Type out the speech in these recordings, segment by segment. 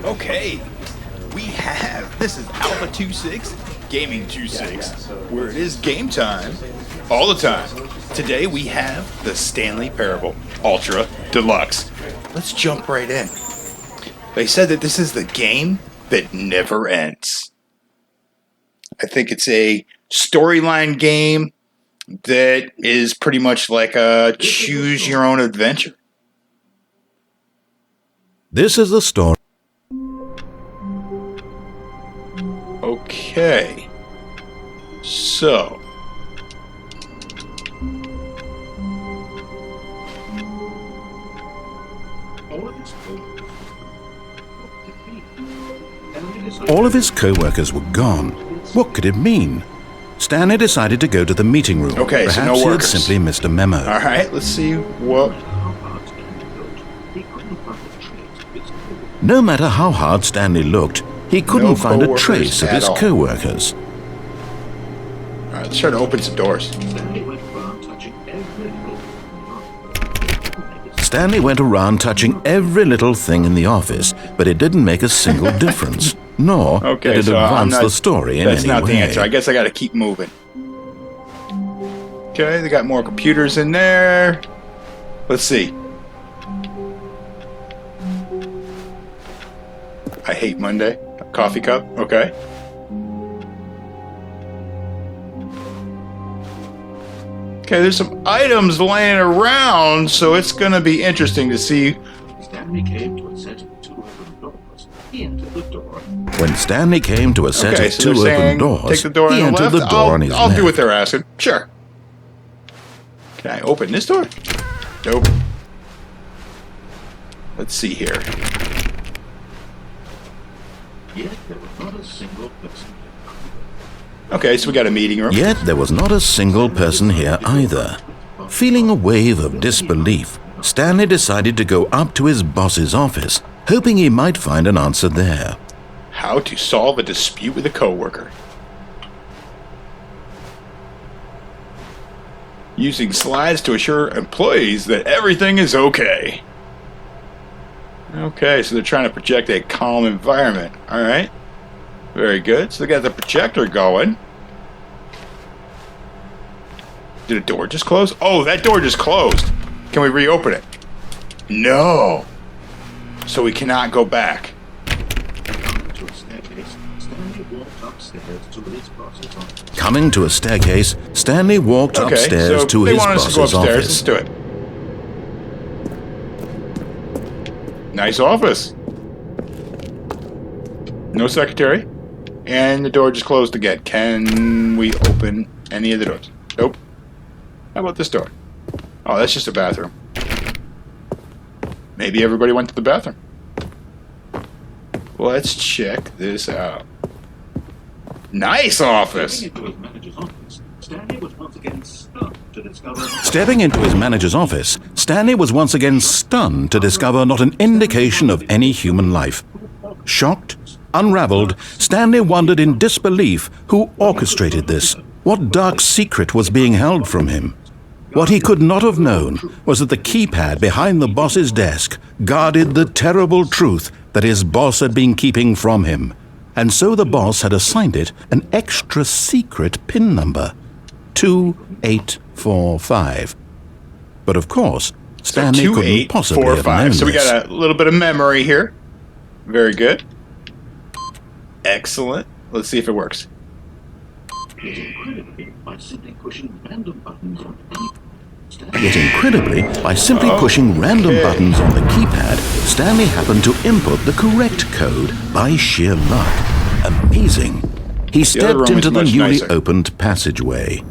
Okay, this is Alpha 26, Gaming 26, where it is game time, all the time. Today we have the Stanley Parable Ultra Deluxe. Let's jump right in. They said that this is the game that never ends. I think it's a storyline game that is pretty much like a choose your own adventure. This is the story. Okay, so all of his co-workers were gone. What could it mean? Stanley decided to go to the meeting room. Okay, Perhaps so no he had workers. simply missed a memo. All right, let's see what. No matter how hard Stanley looked, he couldn't find a trace of his co-workers. All right, let's try to open some doors. Stanley went around touching every little thing in the office, but it didn't make a single difference, nor did it advance the story in any way. That's not the answer. I guess I got to keep moving. Okay, they got more computers in there. Let's see. I hate Monday. A coffee cup. Okay. Okay, there's some items laying around, so it's going to be interesting to see. Stanley came to a set of two open doors. He entered the door. When Stanley came to a set of two open doors, take the door he on the entered left. the door on his I'll left. do what they're asking. Sure. Can I open this door? Nope. Let's see here. Yet there was not a single person. Okay, so we got a meeting room. Yet there was not a single person here either. Feeling a wave of disbelief, Stanley decided to go up to his boss's office, hoping he might find an answer there. How to solve a dispute with a coworker. Using slides to assure employees that everything is okay. Okay, so they're trying to project a calm environment. All right. Very good. So they got the projector going. Did a door just close? Oh, that door just closed. Can we reopen it? No. So we cannot go back. Coming to a staircase, Stanley walked upstairs to his boss's office. Let's do it. Nice office. No secretary. And the door just closed again. Can we open any of the doors? Nope. How about this door? Oh, that's just a bathroom. Maybe everybody went to the bathroom. Let's check this out. Nice office. Stepping into his manager's office, Stanley was once again stunned to discover not an indication of any human life. Shocked, unraveled, Stanley wondered in disbelief who orchestrated this. What dark secret was being held from him? What he could not have known was that the keypad behind the boss's desk guarded the terrible truth that his boss had been keeping from him. And so the boss had assigned it an extra secret PIN number, 2845. But of course, Stanley couldn't possibly have known this. So we got a little bit of memory here. Very good. Excellent. Let's see if it works. Yet incredibly, by simply pushing random buttons on the keypad, Stanley happened to input the correct code by sheer luck. Amazing. He stepped into the newly opened passageway.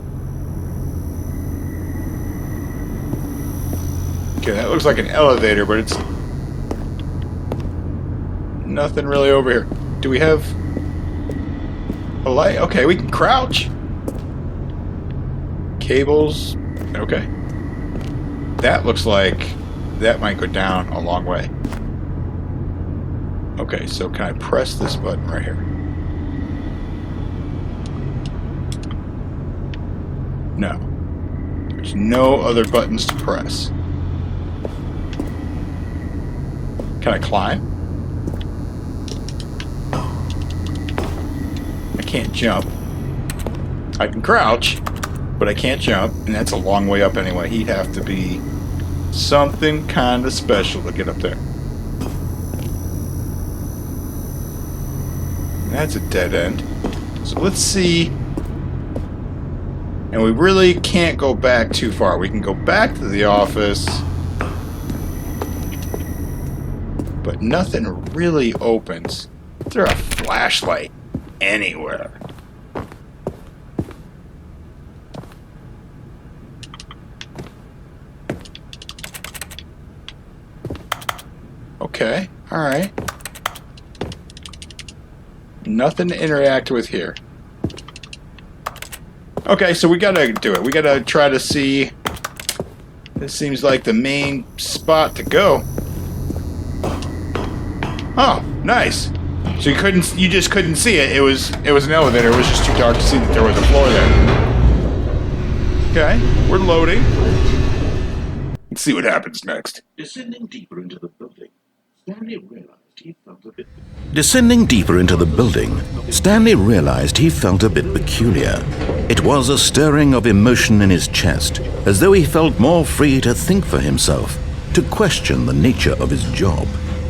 Okay, that looks like an elevator, but it's nothing really over here. Do we have a light? Okay, we can crouch. Cables. Okay. That looks like that might go down a long way. Okay, so can I press this button right here? No. There's no other buttons to press. Can I climb? can't jump. I can crouch, but I can't jump, and that's a long way up anyway. He'd have to be something kind of special to get up there. That's a dead end. So let's see. And we really can't go back too far. We can go back to the office, but nothing really opens. Is there a flashlight anywhere? Okay, alright. Nothing to interact with here. Okay, so we gotta do it. We gotta try to see. This seems like the main spot to go. Oh, nice. So you just couldn't see it. It was an elevator. It was just too dark to see that there was a floor there. Okay, we're loading. Let's see what happens next. Descending deeper into the building, Stanley realized he felt a bit... Descending deeper into the building, Stanley realized he felt a bit peculiar. It was a stirring of emotion in his chest, as though he felt more free to think for himself, to question the nature of his job.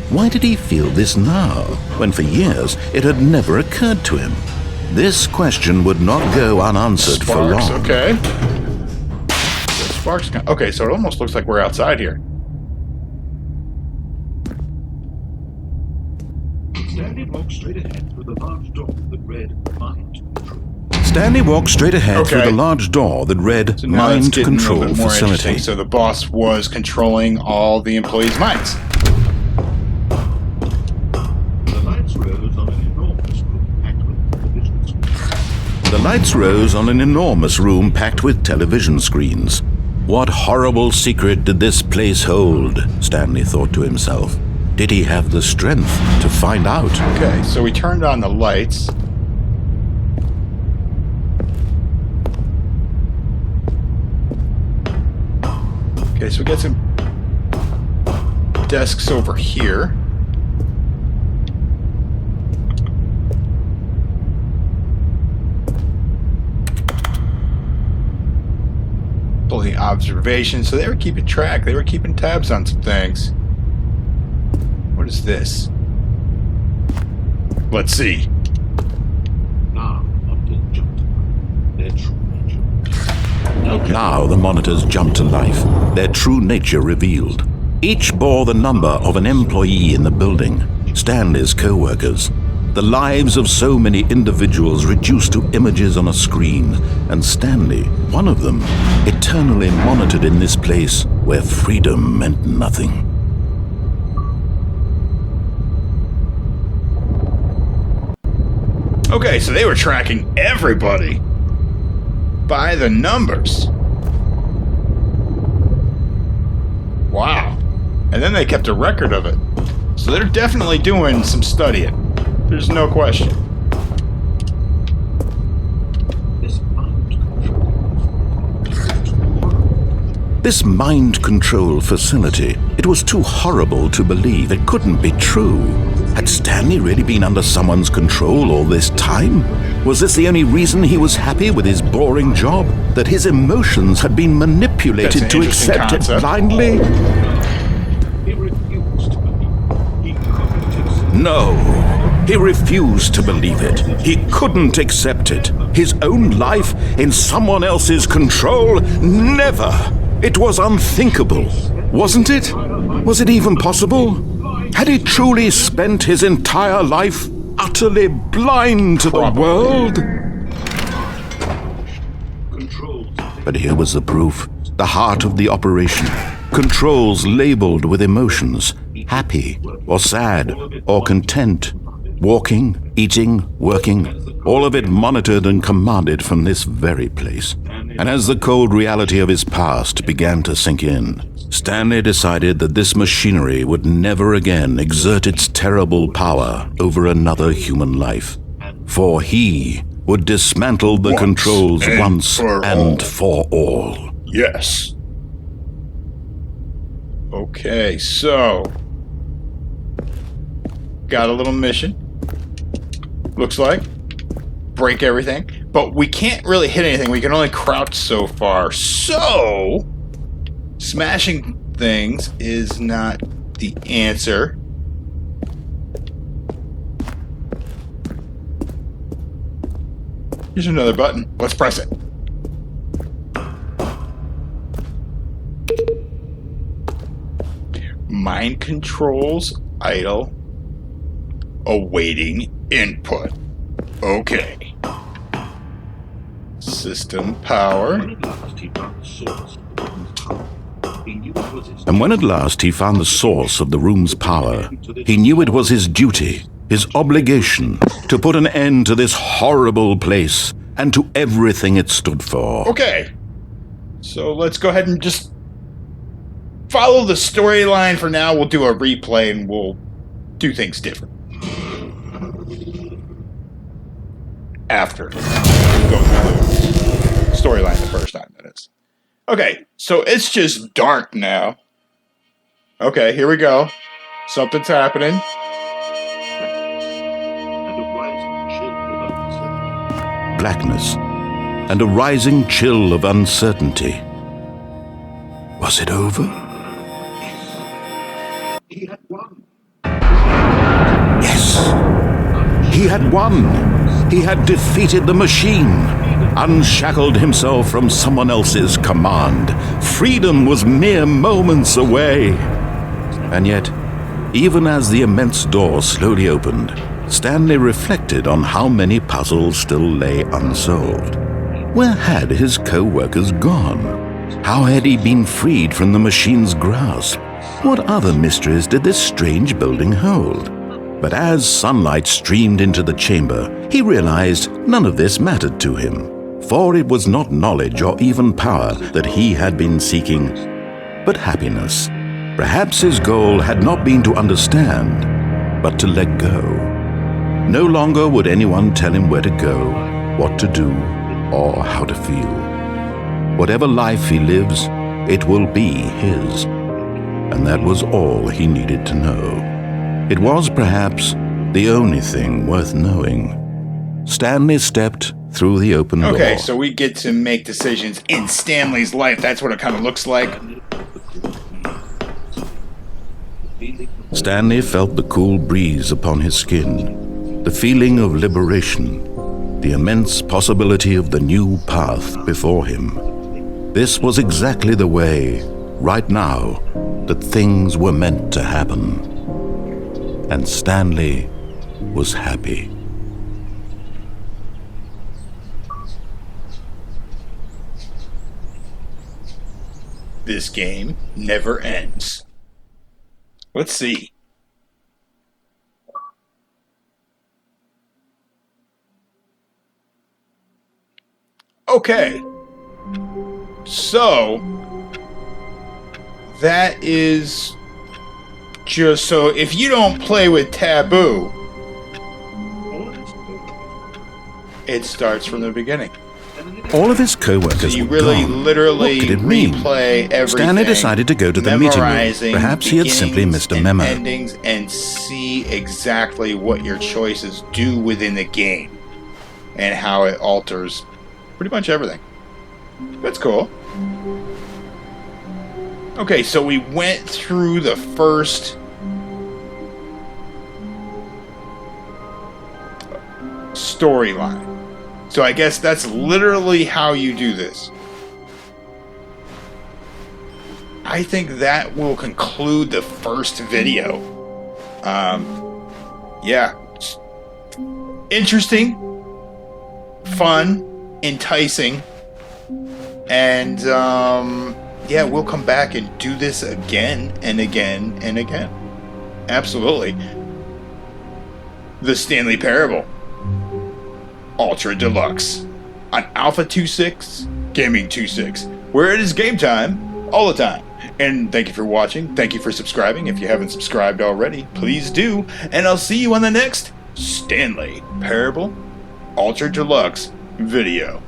Why did he feel this now, when for years it had never occurred to him? This question would not go unanswered for long. Okay. Sparks. Okay, so it almost looks like we're outside here. Stanley walked straight ahead through the large door that read Mind Control. Stanley walked straight ahead through the large door that read So now it's Mind getting Control a little bit more Facility. interesting. So the boss was controlling all the employees' minds. The lights rose on an enormous room packed with television screens. The lights rose on an enormous room packed with television screens. What horrible secret did this place hold? Stanley thought to himself. Did he have the strength to find out? Okay, so we turned on the lights. Okay, so we got some desks over here. Pulling observation, so they were keeping track. They were keeping tabs on some things. What is this? Let's see. Now, monitors jumped to their true nature. Now the monitors jumped to life, their true nature revealed. Each bore the number of an employee in the building, Stanley's co-workers. The lives of so many individuals reduced to images on a screen, and Stanley, one of them, eternally monitored in this place where freedom meant nothing. Okay, so they were tracking everybody by the numbers. Wow. And then they kept a record of it. So they're definitely doing some studying. There's no question. This mind control facility, it was too horrible to believe. It couldn't be true. Had Stanley really been under someone's control all this time? Was this the only reason he was happy with his boring job? That his emotions had been manipulated to accept it blindly? He refused to believe. He couldn't accept. No, he refused to believe it. He couldn't accept it. His own life in someone else's control? Never! It was unthinkable, wasn't it? Was it even possible? Had he truly spent his entire life utterly blind to the world? But here was the proof, the heart of the operation. Controls labeled with emotions, happy or sad or content. Walking, eating, working, all of it monitored and commanded from this very place. And as the cold reality of his past began to sink in, Stanley decided that this machinery would never again exert its terrible power over another human life. For he would dismantle the controls once and for all. Yes. Okay, so got a little mission. Looks like break everything, but we can't really hit anything. We can only crouch so far. So, smashing things is not the answer. Here's another button. Let's press it. Mind controls idle. Awaiting input. Okay. System power. And when at last he found the source of the room's power, he knew it was his duty, his obligation, to put an end to this horrible place and to everything it stood for. Okay. So let's go ahead and just follow the storyline for now. We'll do a replay and we'll do things different. After go through the storyline the first time, that is. Okay, so it's just dark now. Okay, here we go. Something's happening. Blackness and a rising chill of uncertainty. Was it over? He had won. Yes! He had won! He had defeated the machine, unshackled himself from someone else's command. Freedom was mere moments away. And yet, even as the immense door slowly opened, Stanley reflected on how many puzzles still lay unsolved. Where had his co-workers gone? How had he been freed from the machine's grasp? What other mysteries did this strange building hold? But as sunlight streamed into the chamber, he realized none of this mattered to him, for it was not knowledge or even power that he had been seeking, but happiness. Perhaps his goal had not been to understand, but to let go. No longer would anyone tell him where to go, what to do, or how to feel. Whatever life he lives, it will be his. And that was all he needed to know. It was perhaps the only thing worth knowing. Stanley stepped through the open door. Okay, so we get to make decisions in Stanley's life. That's what it kind of looks like. Stanley felt the cool breeze upon his skin, the feeling of liberation, the immense possibility of the new path before him. This was exactly the way, right now, that things were meant to happen. And Stanley was happy. This game never ends. Let's see. Okay. So, that is just so if you don't play with Taboo, it starts from the beginning. All of his co-workers So you were really, gone. literally What could it mean? replay everything. Stanley decided to go to the meeting room. memorizing Perhaps he had simply beginnings missed a and memo. endings and see exactly what your choices do within the game and how it alters pretty much everything. That's cool. Okay, so we went through the first storyline. So I guess that's literally how you do this. I think that will conclude the first video. Yeah. Interesting, fun, enticing, and yeah, we'll come back and do this again and again and again. Absolutely. The Stanley Parable Ultra Deluxe on Alpha 26, Gaming 26, where it is game time all the time. And thank you for watching. Thank you for subscribing. If you haven't subscribed already, please do. And I'll see you on the next Stanley Parable Ultra Deluxe video.